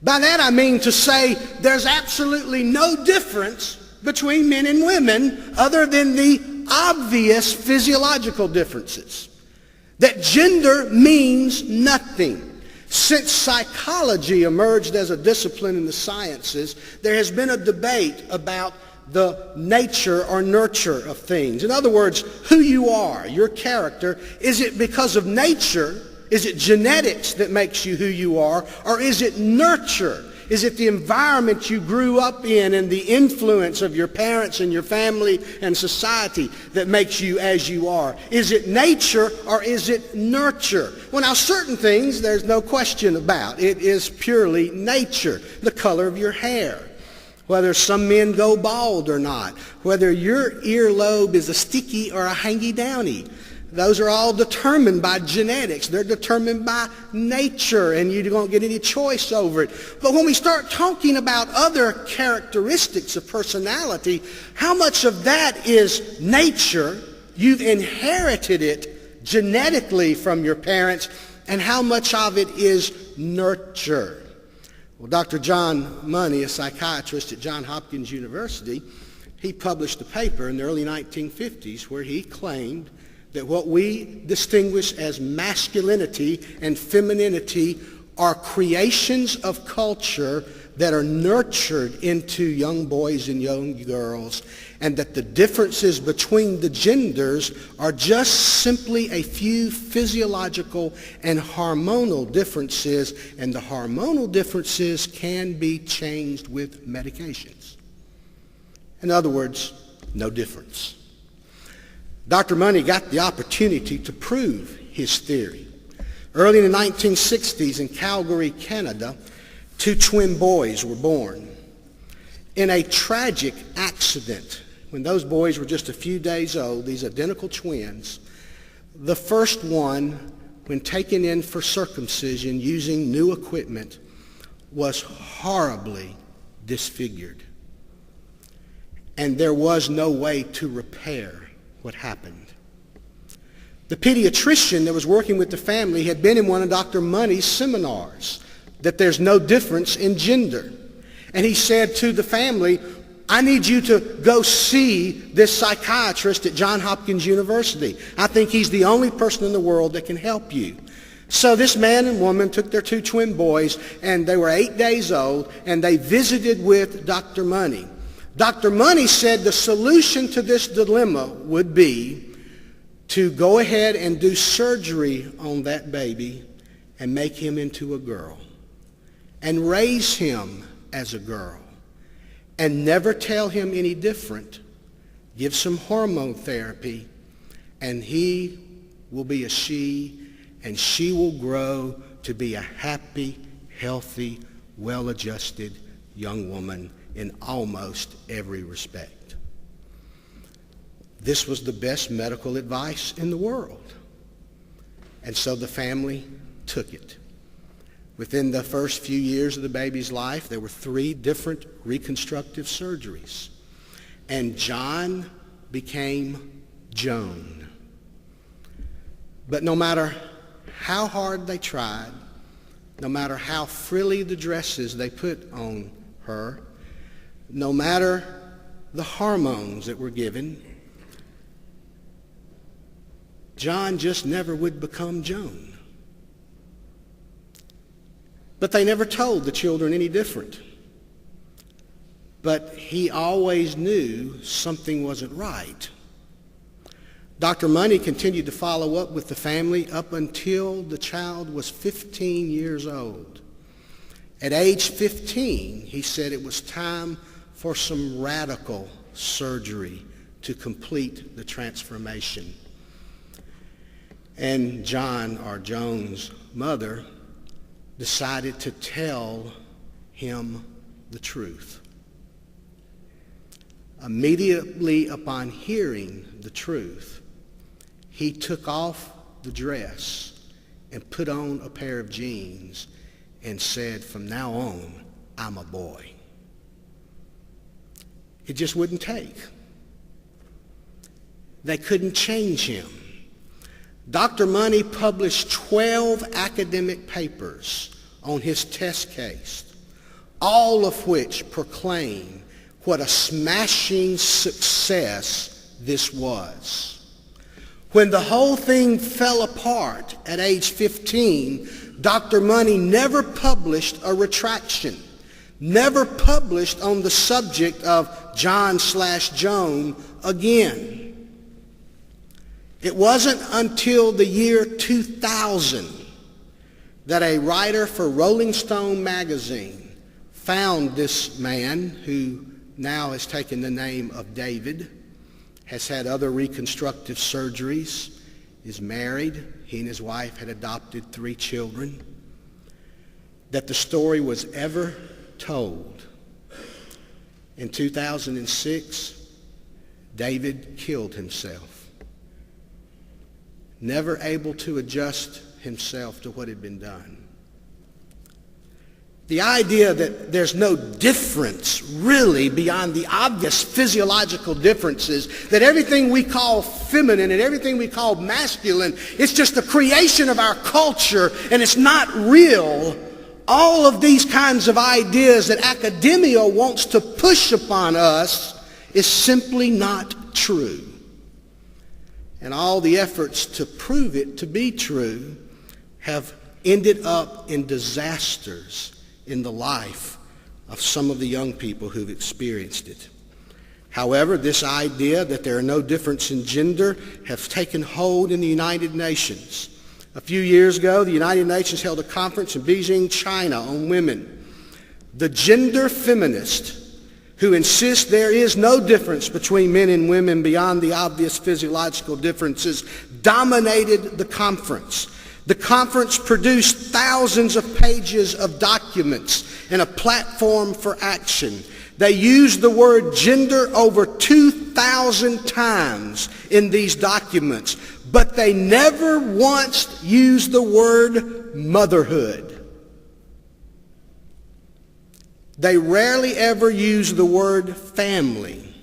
By that I mean to say there's absolutely no difference between men and women other than the obvious physiological differences. That gender means nothing. Since psychology emerged as a discipline in the sciences, there has been a debate about the nature or nurture of things. In other words, who you are, your character, is it because of nature? Is it genetics that makes you who you are? Or is it nurture? Is it the environment you grew up in and the influence of your parents and your family and society that makes you as you are? Is it nature or is it nurture? Well, now certain things there's no question about. It is purely nature. The color of your hair, whether some men go bald or not, whether your earlobe is a sticky or a hangy-downy. Those are all determined by genetics. They're determined by nature, and you don't get any choice over it. But when we start talking about other characteristics of personality, how much of that is nature? You've inherited it genetically from your parents, and how much of it is nurture? Well, Dr. John Money, a psychiatrist at Johns Hopkins University, he published a paper in the early 1950s where he claimed that what we distinguish as masculinity and femininity are creations of culture that are nurtured into young boys and young girls, and that the differences between the genders are just simply a few physiological and hormonal differences, and the hormonal differences can be changed with medications. In other words, no difference. Dr. Money got the opportunity to prove his theory. Early in the 1960s in Calgary, Canada, 2 twin boys were born. In a tragic accident, when those boys were just a few days old, these identical twins, the first one, when taken in for circumcision using new equipment, was horribly disfigured. And there was no way to repair what happened. The pediatrician that was working with the family had been in one of Dr. Money's seminars, that there's no difference in gender. And he said to the family, I need you to go see this psychiatrist at Johns Hopkins University. I think he's the only person in the world that can help you. So this man and woman took their 2 twin boys, and they were 8 days old, and they visited with Dr. Money. Dr. Money said the solution to this dilemma would be to go ahead and do surgery on that baby and make him into a girl and raise him as a girl and never tell him any different. Give some hormone therapy, and he will be a she, and she will grow to be a happy, healthy, well-adjusted young woman in almost every respect. This was the best medical advice in the world. And so the family took it. Within the first few years of the baby's life, there were 3 different reconstructive surgeries. And John became Joan. But no matter how hard they tried, no matter how frilly the dresses they put on her, no matter the hormones that were given, John just never would become Joan. But they never told the children any different. But he always knew something wasn't right. Dr. Money continued to follow up with the family up until the child was 15 years old. At age 15, he said it was time for some radical surgery to complete the transformation. And John, or Joan's mother, decided to tell him the truth. Immediately upon hearing the truth, he took off the dress and put on a pair of jeans and said, from now on, I'm a boy. It just wouldn't take. They couldn't change him. Dr. Money published 12 academic papers on his test case. all of which proclaim what a smashing success this was. When the whole thing fell apart at age 15, Dr. Money never published a retraction, never published on the subject of John/Joan again. It wasn't until the year 2000 that a writer for Rolling Stone magazine found this man, who now has taken the name of David, has had other reconstructive surgeries, is married. He and his wife had adopted 3 children. That the story was ever told. In 2006, David killed himself, never able to adjust himself to what had been done. The idea that there's no difference really beyond the obvious physiological differences, that everything we call feminine and everything we call masculine, it's just a creation of our culture and it's not real. All of these kinds of ideas that academia wants to push upon us is simply not true. And all the efforts to prove it to be true have ended up in disasters in the life of some of the young people who've experienced it. However, this idea that there are no difference in gender has taken hold in the United Nations. A few years ago, the United Nations held a conference in Beijing, China, on women. The gender feminists, who insist there is no difference between men and women beyond the obvious physiological differences, dominated the conference. The conference produced thousands of pages of documents and a platform for action. They used the word gender over 2,000 times in these documents, but they never once used the word motherhood. They rarely ever used the word family.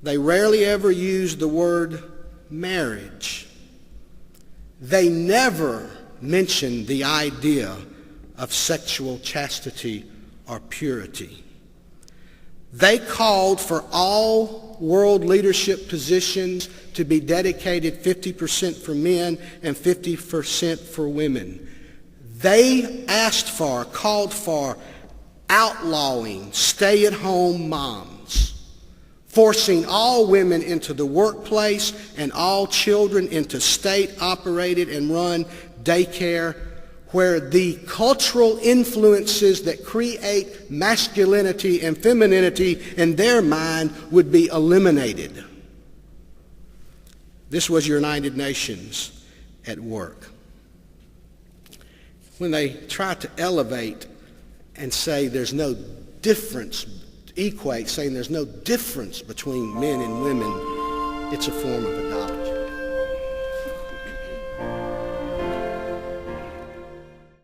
They rarely ever used the word marriage. They never mentioned the idea of sexual chastity or purity. They called for all world leadership positions to be dedicated 50% for men and 50% for women. They called for outlawing stay-at-home moms, forcing all women into the workplace and all children into state-operated and run daycare, where the cultural influences that create masculinity and femininity in their mind would be eliminated. This was United Nations at work. When they try to elevate and say there's no difference, saying there's no difference between men and women, it's a form of idolatry.